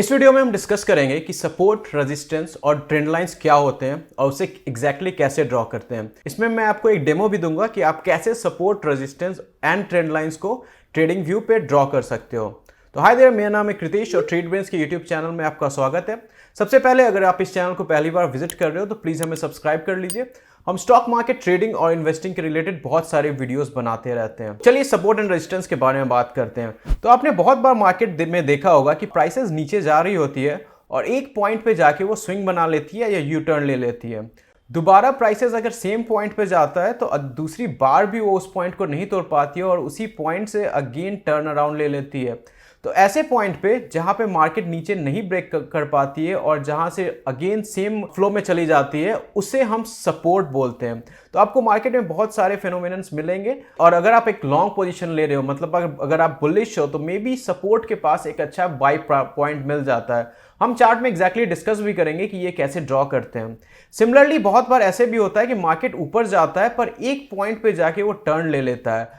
इस वीडियो में हम डिस्कस करेंगे कि सपोर्ट, रेजिस्टेंस और ट्रेंड लाइंस क्या होते हैं और उसे एग्जैक्टली कैसे ड्रॉ करते हैं। इसमें मैं आपको एक डेमो भी दूंगा कि आप कैसे support, resistance and trend lines को ट्रेडिंग व्यू पे ड्रॉ कर सकते हो। तो हाय देयर, मेरा नाम है कृतिश और ट्रेड ब्रेन्स के यूट्यूब चैनल में आपका स्वागत है। सबसे पहले अगर आप इस चैनल को पहली बार विजिट कर रहे हो तो प्लीज़ हमें सब्सक्राइब कर लीजिए। हम स्टॉक मार्केट, ट्रेडिंग और इन्वेस्टिंग के रिलेटेड बहुत सारे वीडियोस बनाते रहते हैं। चलिए सपोर्ट एंड रेजिस्टेंस के बारे में बात करते हैं। तो आपने बहुत बार मार्केट में देखा होगा कि प्राइसेस नीचे जा रही होती है और एक पॉइंट पे जाके वो स्विंग बना लेती है या यू टर्न ले लेती है। दोबारा प्राइसेस अगर सेम पॉइंट पे जाता है तो दूसरी बार भी वो उस पॉइंट को नहीं तोड़ पाती है और उसी पॉइंट से अगेन टर्न अराउंड ले लेती है। तो ऐसे पॉइंट पे जहां पे मार्केट नीचे नहीं ब्रेक कर पाती है और जहां से अगेन सेम फ्लो में चली जाती है, उसे हम सपोर्ट बोलते हैं। तो आपको मार्केट में बहुत सारे फेनोमेनन्स मिलेंगे और अगर आप एक लॉन्ग पोजीशन ले रहे हो, मतलब अगर आप बुलिश हो, तो मे बी सपोर्ट के पास एक अच्छा बाय पॉइंट मिल जाता है। हम चार्ट में एग्जैक्टली डिस्कस भी करेंगे कि ये कैसे ड्रॉ करते हैं। सिमिलरली बहुत बार ऐसे भी होता है कि मार्केट ऊपर जाता है पर एक पॉइंट पे जाके वो टर्न ले लेता है।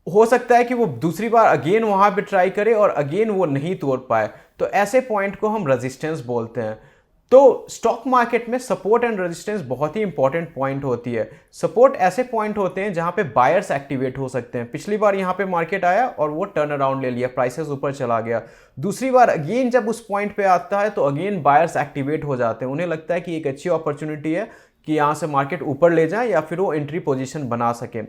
हो सकता है कि वो दूसरी बार अगेन वहां पे ट्राई करे और अगेन वो नहीं तोड़ पाए, तो ऐसे पॉइंट को हम रेजिस्टेंस बोलते हैं। तो स्टॉक मार्केट में सपोर्ट एंड रेजिस्टेंस बहुत ही इंपॉर्टेंट पॉइंट होती है। सपोर्ट ऐसे पॉइंट होते हैं जहां पे बायर्स एक्टिवेट हो सकते हैं। पिछली बार यहां पे मार्केट आया और वो टर्न अराउंड ले लिया, प्राइसेस ऊपर चला गया। दूसरी बार अगेन जब उस पॉइंट पे आता है तो अगेन बायर्स एक्टिवेट हो जाते हैं। उन्हें लगता है कि एक अच्छी अपॉर्चुनिटी है कि यहाँ से मार्केट ऊपर ले जाए या फिर वो एंट्री पोजीशन बना सके।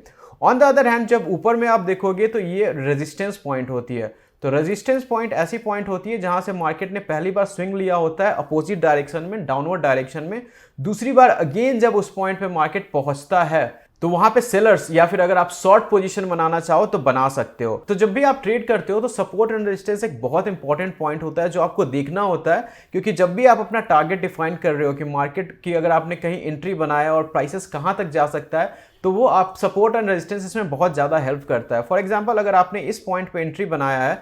ऑन द अदर हैंड जब ऊपर में आप देखोगे तो ये रेजिस्टेंस पॉइंट होती है। तो रेजिस्टेंस पॉइंट ऐसी पॉइंट होती है जहां से मार्केट ने पहली बार स्विंग लिया होता है अपोजिट डायरेक्शन में, डाउनवर्ड डायरेक्शन में। दूसरी बार अगेन जब उस पॉइंट पे मार्केट पहुंचता है तो वहां पे सेलर्स या फिर अगर आप शॉर्ट पोजीशन बनाना चाहो तो बना सकते हो। तो जब भी आप ट्रेड करते हो तो सपोर्ट एंड रेजिस्टेंस एक बहुत इंपॉर्टेंट पॉइंट होता है जो आपको देखना होता है, क्योंकि जब भी आप अपना टारगेट डिफाइन कर रहे हो कि मार्केट की अगर आपने कहीं एंट्री बनाया और प्राइसेस कहां तक जा सकता है, तो वो आप सपोर्ट एंड रेजिस्टेंस इसमें बहुत ज़्यादा हेल्प करता है। फॉर एग्जाम्पल अगर आपने इस पॉइंट पे एंट्री बनाया है,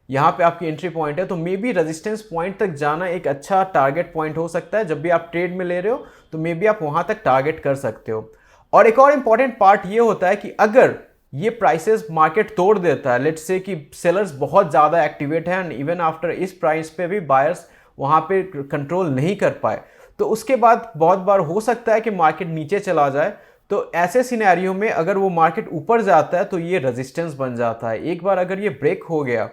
यहाँ पे आपकी एंट्री पॉइंट है, तो मे बी रेजिस्टेंस पॉइंट तक जाना एक अच्छा टारगेट पॉइंट हो सकता है। जब भी आप ट्रेड में ले रहे हो तो मे बी आप वहाँ तक टारगेट कर सकते हो। और एक और इंपॉर्टेंट पार्ट ये होता है कि अगर ये प्राइसेस मार्केट तोड़ देता है, लेट्स से कि सेलर्स बहुत ज़्यादा एक्टिवेट है एंड इवन आफ्टर इस प्राइस पे भी बायर्स वहाँ पे कंट्रोल नहीं कर पाए, तो उसके बाद बहुत बार हो सकता है कि मार्केट नीचे चला जाए। तो ऐसे सिनेरियो में अगर वो मार्केट ऊपर जाता है तो ये रेजिस्टेंस बन जाता है। एक बार अगर ये ब्रेक हो गया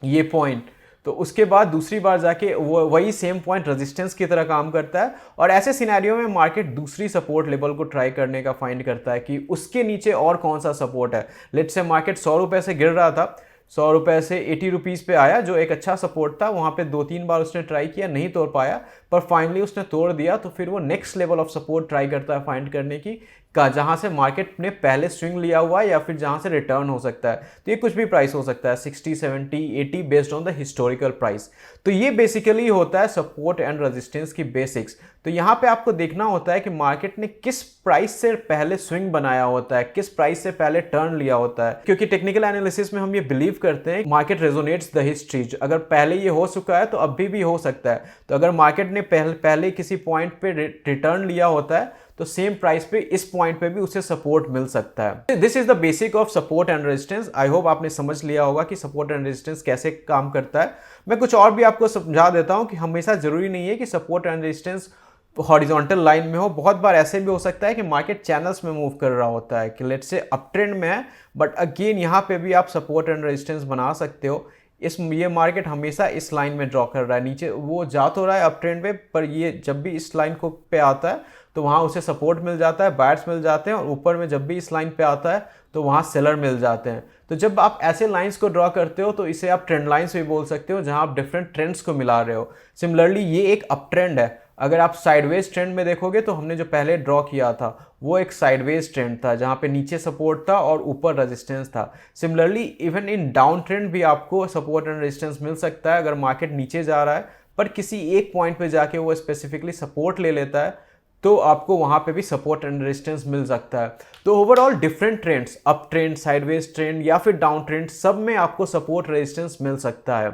ये पॉइंट, तो उसके बाद दूसरी बार जाके वो वही सेम पॉइंट रेजिस्टेंस की तरह काम करता है और ऐसे सिनेरियो में मार्केट दूसरी सपोर्ट लेवल को ट्राई करने का फाइंड करता है कि उसके नीचे और कौन सा सपोर्ट है। लेट्स से मार्केट 100 रुपये से गिर रहा था, 100 रुपये से 80 रुपीज़ पे आया जो एक अच्छा सपोर्ट था। वहाँ पे 2-3 बार उसने ट्राई किया, नहीं तोड़ पाया, पर फाइनली उसने तोड़ दिया। तो फिर वो next level of support try करता है फाइंड करने की, जहाँ से मार्केट ने पहले स्विंग लिया हुआ है या फिर जहाँ से रिटर्न हो सकता है। तो ये कुछ भी प्राइस हो सकता है, 60, 70, 80 based on the historical price. तो ये बेसिकली होता है सपोर्ट एंड रेजिस्टेंस की बेसिक्स। तो यहाँ पे आपको देखना होता है कि मार्केट ने किस प्राइस से पहले स्विंग बनाया होता है, किस प्राइस से पहले टर्न लिया होता है, क्योंकि टेक्निकल एनालिसिस में हम ये बिलीव करते हैं मार्केट रेजोनेट्स द हिस्ट्री। अगर पहले ये हो चुका है तो अभी भी हो सकता है। तो अगर मार्केट ने पहले किसी पॉइंट पे रिटर्न लिया होता है तो सेम प्राइस पे इस पॉइंट पे भी उसे सपोर्ट मिल सकता है। This is the basic of support and resistance. I hope आपने समझ लिया होगा कि सपोर्ट एंड रेजिस्टेंस कैसे काम करता है। मैं कुछ और भी आपको समझा देता हूं कि हमेशा जरूरी नहीं है कि support and resistance horizontal line में हो। बहुत बार ऐसे भी हो सकता है कि मार्केट चैनल्स में मूव कर रहा होता है कि लेट्स से अप ट्रेंड में है, बट अगेन यहाँ पे भी आप सपोर्ट एंड रेजिस्टेंस बना सकते हो। ये मार्केट हमेशा इस लाइन में ड्रॉ कर रहा है, नीचे वो जा तो रहा है अप ट्रेंड पे, पर ये जब भी इस लाइन को पे आता है तो वहाँ उसे सपोर्ट मिल जाता है, बायर्स मिल जाते हैं, और ऊपर में जब भी इस लाइन पे आता है तो वहाँ सेलर मिल जाते हैं। तो जब आप ऐसे लाइंस को ड्रॉ करते हो तो इसे आप ट्रेंड लाइंस भी बोल सकते हो, जहाँ आप डिफरेंट ट्रेंड्स को मिला रहे हो। सिमिलरली ये एक अप ट्रेंड है। अगर आप साइडवेज ट्रेंड में देखोगे तो हमने जो पहले ड्रॉ किया था वो एक साइडवेज ट्रेंड था, जहाँ पे नीचे सपोर्ट था और ऊपर रेजिस्टेंस था। Similarly even in down trend भी आपको सपोर्ट एंड रेजिस्टेंस मिल सकता है। अगर मार्केट नीचे जा रहा है पर किसी एक पॉइंट पे जाके वो स्पेसिफिकली सपोर्ट ले लेता है तो आपको वहाँ पे भी सपोर्ट एंड रेजिस्टेंस मिल सकता है। तो overall different trends, up trend, sideways trend या फिर डाउन ट्रेंड, सब में आपको सपोर्ट रेजिस्टेंस मिल सकता है।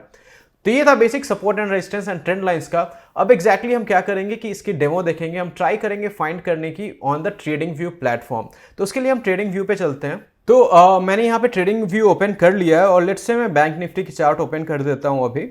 तो ये था basic support and resistance and trend lines का। अब एग्जैक्टली हम क्या करेंगे कि इसकी डेमो देखेंगे, हम ट्राई करेंगे फाइंड करने की on the trading view platform. तो उसके लिए हम ट्रेडिंग व्यू पे चलते हैं। तो मैंने यहाँ पे ट्रेडिंग व्यू ओपन कर लिया है और लेट्स से मैं बैंक निफ्टी की चार्ट ओपन कर देता हूँ अभी।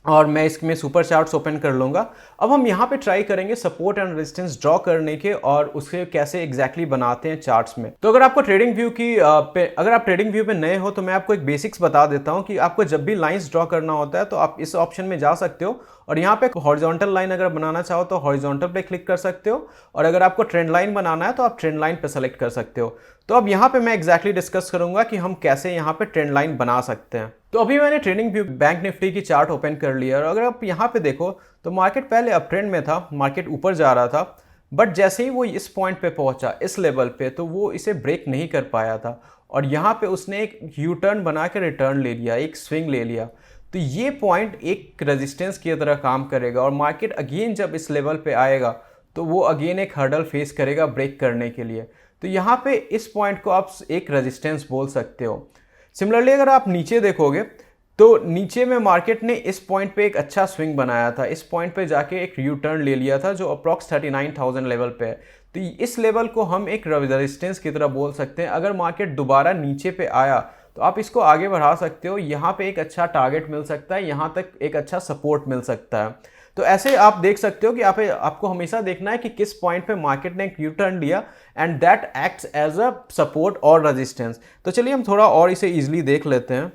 और मैं इसमें सुपर चार्ट्स ओपन कर लूँगा। अब हम यहाँ पे ट्राई करेंगे सपोर्ट एंड रेजिस्टेंस ड्रॉ करने के और उसे कैसे एग्जैक्टली बनाते हैं चार्ट्स में। तो अगर आपको ट्रेडिंग व्यू की अगर आप ट्रेडिंग व्यू पे नए हो तो मैं आपको एक बेसिक्स बता देता हूँ कि आपको जब भी लाइंस ड्रॉ करना होता है तो आप इस ऑप्शन में जा सकते हो और यहाँ पे हॉरिजॉन्टल लाइन अगर बनाना चाहो तो हॉरिजॉन्टल पे क्लिक कर सकते हो, और अगर आपको ट्रेंड लाइन बनाना है तो आप ट्रेंड लाइन पे सेलेक्ट कर सकते हो। तो अब यहाँ पे मैं एग्जैक्टली डिस्कस करूंगा कि हम कैसे यहाँ पे ट्रेंड लाइन बना सकते हैं। तो अभी मैंने ट्रेडिंग व्यू बैंक निफ्टी की चार्ट ओपन कर लिया और अगर आप यहाँ पे देखो तो मार्केट पहले अप ट्रेंड में था, मार्केट ऊपर जा रहा था, बट जैसे ही वो इस पॉइंट पे पहुंचा, इस लेवल पे, तो वो इसे ब्रेक नहीं कर पाया था और यहाँ पे उसने एक यू टर्न बना के रिटर्न ले लिया, एक स्विंग ले लिया। तो ये पॉइंट एक रेजिस्टेंस की तरह काम करेगा और मार्केट अगेन जब इस लेवल पे आएगा तो वो अगेन एक हर्डल फेस करेगा ब्रेक करने के लिए। तो यहाँ पे इस पॉइंट को आप एक रेजिस्टेंस बोल सकते हो। सिमिलरली अगर आप नीचे देखोगे तो नीचे में मार्केट ने इस पॉइंट पे एक अच्छा स्विंग बनाया था, इस पॉइंट पे जाके एक यू टर्न ले लिया था जो अप्रॉक्स 39,000 लेवल पे है। तो इस लेवल को हम एक रेजिस्टेंस की तरह बोल सकते हैं। अगर मार्केट दोबारा नीचे पे आया तो आप इसको आगे बढ़ा सकते हो, यहाँ पे एक अच्छा टारगेट मिल सकता है, यहाँ तक एक अच्छा सपोर्ट मिल सकता है। तो ऐसे आप देख सकते हो कि आपको हमेशा देखना है कि किस पॉइंट पे मार्केट ने एक यू टर्न लिया and that acts as a support और रेजिस्टेंस। तो चलिए हम थोड़ा और इसे इजीली देख लेते हैं।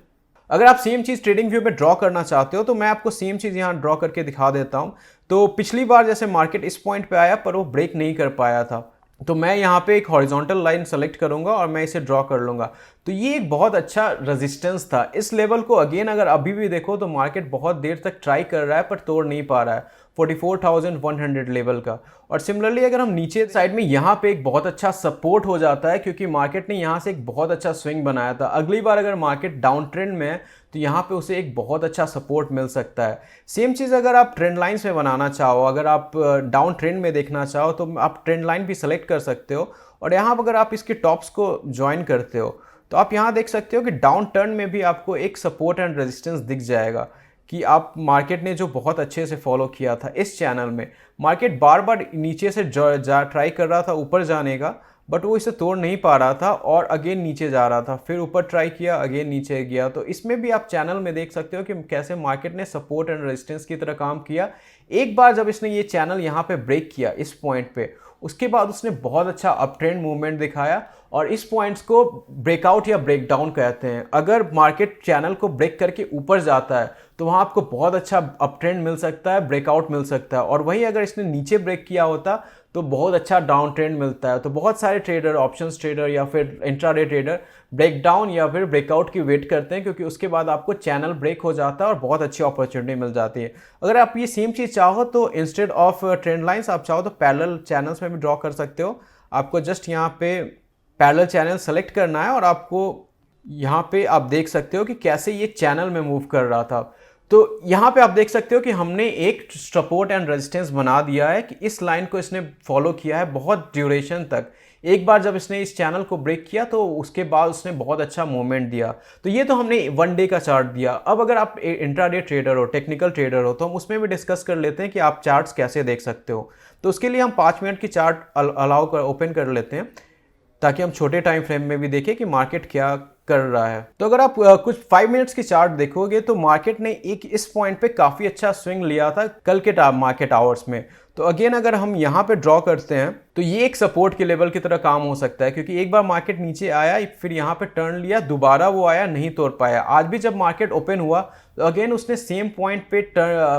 अगर आप सेम चीज़ ट्रेडिंग व्यू पे ड्रॉ करना चाहते हो तो मैं आपको सेम चीज़ यहाँ ड्रॉ करके दिखा देता हूँ। तो पिछली बार जैसे मार्केट इस पॉइंट पे आया पर वो ब्रेक नहीं कर पाया था, तो मैं यहाँ पे एक हॉरिजॉन्टल लाइन सेलेक्ट करूंगा और मैं इसे ड्रॉ कर लूँगा। तो ये एक बहुत अच्छा रेजिस्टेंस था। इस लेवल को अगेन अगर अभी भी देखो तो मार्केट बहुत देर तक ट्राई कर रहा है पर तोड़ नहीं पा रहा है, 44,100 लेवल का। और सिमिलरली अगर हम नीचे साइड में यहाँ पे एक बहुत अच्छा सपोर्ट हो जाता है क्योंकि मार्केट ने यहाँ से एक बहुत अच्छा स्विंग बनाया था। अगली बार अगर मार्केट डाउन ट्रेंड में है तो यहाँ पे उसे एक बहुत अच्छा सपोर्ट मिल सकता है। सेम चीज़ अगर आप ट्रेंड लाइन्स में बनाना चाहो, अगर आप डाउन ट्रेंड में देखना चाहो तो आप ट्रेंड लाइन भी सेलेक्ट कर सकते हो और यहाँ पर अगर आप इसके टॉप्स को ज्वाइन करते हो तो आप यहाँ देख सकते हो कि डाउन टर्न में भी आपको एक सपोर्ट एंड रेजिस्टेंस दिख जाएगा कि आप मार्केट ने जो बहुत अच्छे से फॉलो किया था इस चैनल में। मार्केट बार बार नीचे से ट्राई कर रहा था ऊपर जाने का, बट वो इसे तोड़ नहीं पा रहा था और अगेन नीचे जा रहा था, फिर ऊपर ट्राई किया, अगेन नीचे गया। तो इसमें भी आप चैनल में देख सकते हो कि कैसे मार्केट ने सपोर्ट एंड रेजिस्टेंस की तरह काम किया। एक बार जब इसने ये चैनल यहाँ पे ब्रेक किया इस पॉइंट पे, उसके बाद उसने बहुत अच्छा अप ट्रेंड मूवमेंट दिखाया और इस पॉइंट्स को ब्रेकआउट या ब्रेकडाउन कहते हैं। अगर मार्केट चैनल को ब्रेक करके ऊपर जाता है तो वहाँ आपको बहुत अच्छा अप ट्रेंड मिल सकता है, ब्रेकआउट मिल सकता है, और वहीं अगर इसने नीचे ब्रेक किया होता तो बहुत अच्छा डाउन ट्रेंड मिलता है। तो बहुत सारे ट्रेडर, ऑप्शंस ट्रेडर या फिर इंट्राडे ट्रेडर ब्रेकडाउन या फिर ब्रेकआउट की वेट करते हैं क्योंकि उसके बाद आपको चैनल ब्रेक हो जाता है और बहुत अच्छी अपॉर्चुनिटी मिल जाती है। अगर आप ये सेम चीज़ चाहो तो इंस्टेड ऑफ ट्रेंड लाइंस आप चाहो तो पैरेलल चैनल्स में भी ड्रॉ कर सकते हो। आपको जस्ट यहाँ पे पैरेलल चैनल सेलेक्ट करना है और आपको यहाँ पे आप देख सकते हो कि कैसे ये चैनल में मूव कर रहा था। तो यहाँ पे आप देख सकते हो कि हमने एक सपोर्ट एंड रेजिस्टेंस बना दिया है कि इस लाइन को इसने फॉलो किया है बहुत ड्यूरेशन तक। एक बार जब इसने इस चैनल को ब्रेक किया तो उसके बाद उसने बहुत अच्छा मूवमेंट दिया। तो ये तो हमने वन डे का चार्ट दिया। अब अगर आप इंट्राडे ट्रेडर हो, टेक्निकल ट्रेडर हो, तो हम उसमें भी डिस्कस कर लेते हैं कि आप चार्ट्स कैसे देख सकते हो। तो उसके लिए हम 5 मिनट की चार्ट अलाउ कर ओपन कर लेते हैं ताकि हम छोटे टाइम फ्रेम में भी देखें कि मार्केट क्या कर रहा है। तो अगर आप कुछ 5 मिनट्स की चार्ट देखोगे तो मार्केट ने एक इस पॉइंट पे काफ़ी अच्छा स्विंग लिया था कल के मार्केट आवर्स में। तो अगेन अगर हम यहाँ पे ड्रॉ करते हैं तो ये एक सपोर्ट के लेवल की तरह काम हो सकता है क्योंकि एक बार मार्केट नीचे आया, फिर यहाँ पे टर्न लिया, दोबारा वो आया, नहीं तोड़ पाया। आज भी जब मार्केट ओपन हुआ तो अगेन उसने सेम पॉइंट पे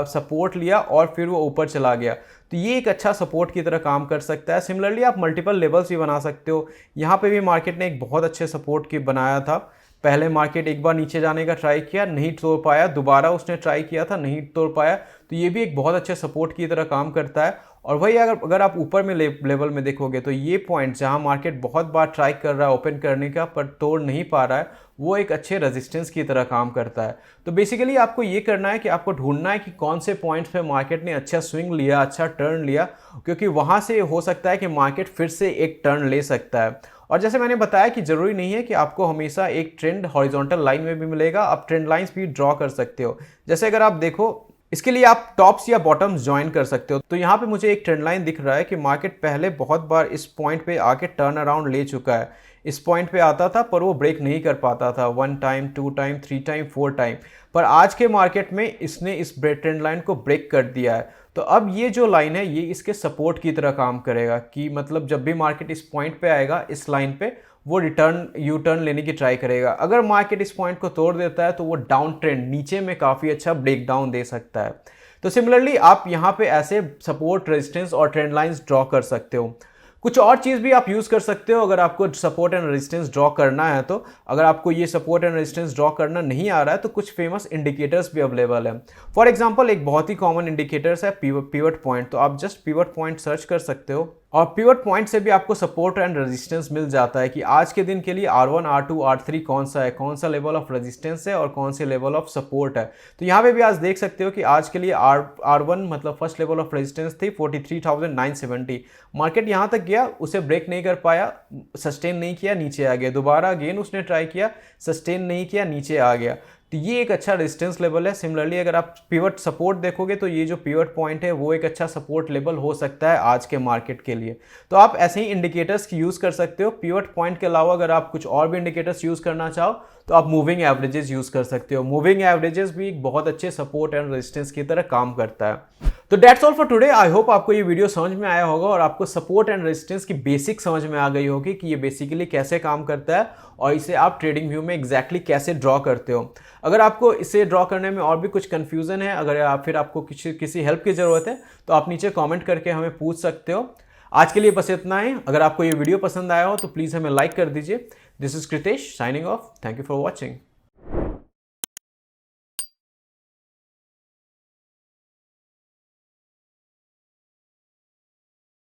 सपोर्ट लिया और फिर वो ऊपर चला गया। तो ये एक अच्छा सपोर्ट की तरह काम कर सकता है। सिमिलरली आप मल्टीपल लेवल्स भी बना सकते हो। यहाँ पे भी मार्केट ने एक बहुत अच्छे सपोर्ट की बनाया था। पहले मार्केट एक बार नीचे जाने का ट्राई किया, नहीं तोड़ पाया, दोबारा उसने ट्राई किया था, नहीं तोड़ पाया। तो ये भी एक बहुत अच्छे सपोर्ट की तरह काम करता है। और वही अगर आप ऊपर में लेवल में देखोगे तो ये पॉइंट जहाँ मार्केट बहुत बार ट्राई कर रहा है ओपन करने का पर तोड़ नहीं पा रहा है, वो एक अच्छे रेजिस्टेंस की तरह काम करता है। तो बेसिकली आपको ये करना है कि आपको ढूंढना है कि कौन से पॉइंट्स पे मार्केट ने अच्छा स्विंग लिया, अच्छा टर्न लिया, क्योंकि वहाँ से हो सकता है कि मार्केट फिर से एक टर्न ले सकता है। और जैसे मैंने बताया कि ज़रूरी नहीं है कि आपको हमेशा एक ट्रेंड हॉरिजॉन्टल लाइन में भी मिलेगा, आप ट्रेंड लाइंस भी ड्रॉ कर सकते हो। जैसे अगर आप देखो, इसके लिए आप टॉप्स या बॉटम्स ज्वाइन कर सकते हो। तो यहाँ पे मुझे एक ट्रेंड लाइन दिख रहा है कि मार्केट पहले बहुत बार इस पॉइंट पे आके टर्न अराउंड ले चुका है। इस पॉइंट पे आता था पर वो ब्रेक नहीं कर पाता था 1 टाइम 2 टाइम 3 टाइम 4 टाइम। पर आज के मार्केट में इसने इस ट्रेंड लाइन को ब्रेक कर दिया है। तो अब ये जो लाइन है ये इसके सपोर्ट की तरह काम करेगा कि मतलब जब भी मार्केट इस पॉइंट पे आएगा इस लाइन पे वो यू टर्न लेने की ट्राई करेगा। अगर मार्केट इस पॉइंट को तोड़ देता है तो वो डाउन ट्रेंड नीचे में काफ़ी अच्छा ब्रेक डाउन दे सकता है। तो सिमिलरली आप यहाँ पे ऐसे सपोर्ट रेजिस्टेंस और ट्रेंड लाइंस ड्रॉ कर सकते हो। कुछ और चीज़ भी आप यूज़ कर सकते हो अगर आपको सपोर्ट एंड रेजिस्टेंस ड्रॉ करना है। तो अगर आपको ये सपोर्ट एंड रेजिस्टेंस ड्रॉ करना नहीं आ रहा है तो कुछ फेमस इंडिकेटर्स भी अवेलेबल है। फॉर एग्जांपल एक बहुत ही कॉमन इंडिकेटर्स है पिवट पॉइंट। तो आप जस्ट पिवट पॉइंट सर्च कर सकते हो और पिवट पॉइंट से भी आपको सपोर्ट एंड रेजिस्टेंस मिल जाता है कि आज के दिन के लिए R1 R2 R3 कौन सा है, कौन सा लेवल ऑफ रेजिस्टेंस है और कौन से लेवल ऑफ सपोर्ट है। तो यहाँ पे भी आज देख सकते हो कि आज के लिए R1 मतलब फर्स्ट लेवल ऑफ रेजिस्टेंस थी 43,970। मार्केट यहाँ तक गया, उसे ब्रेक नहीं कर पाया, सस्टेन नहीं किया, नीचे आ गया। दोबारा अगेन उसने ट्राई किया, सस्टेन नहीं किया, नीचे आ गया। तो ये एक अच्छा रेजिस्टेंस लेवल है। सिमिलरली अगर आप पिवट सपोर्ट देखोगे तो ये जो पिवट पॉइंट है वो एक अच्छा सपोर्ट लेवल हो सकता है आज के मार्केट के लिए। तो आप ऐसे ही इंडिकेटर्स की यूज़ कर सकते हो। पिवट पॉइंट के अलावा अगर आप कुछ और भी इंडिकेटर्स यूज़ करना चाहो तो आप मूविंग एवरेजेस यूज़ कर सकते हो। मूविंग एवरेजेस भी एक बहुत अच्छे सपोर्ट एंड रेजिस्टेंस की तरह काम करता है। तो that's all for today. I hope आपको ये वीडियो समझ में आया होगा और आपको सपोर्ट एंड रेजिस्टेंस की बेसिक समझ में आ गई होगी कि ये बेसिकली कैसे काम करता है और इसे आप ट्रेडिंग व्यू में एग्जैक्टली कैसे ड्रॉ करते हो। अगर आपको इसे ड्रॉ करने में और भी कुछ कन्फ्यूज़न है, अगर फिर आपको किसी हेल्प की ज़रूरत है तो आप नीचे कॉमेंट करके हमें पूछ सकते हो। आज के लिए बस इतना ही। अगर आपको ये वीडियो पसंद आया हो तो प्लीज़ हमें लाइक कर दीजिए। This is Kritesh signing off. Thank you for watching.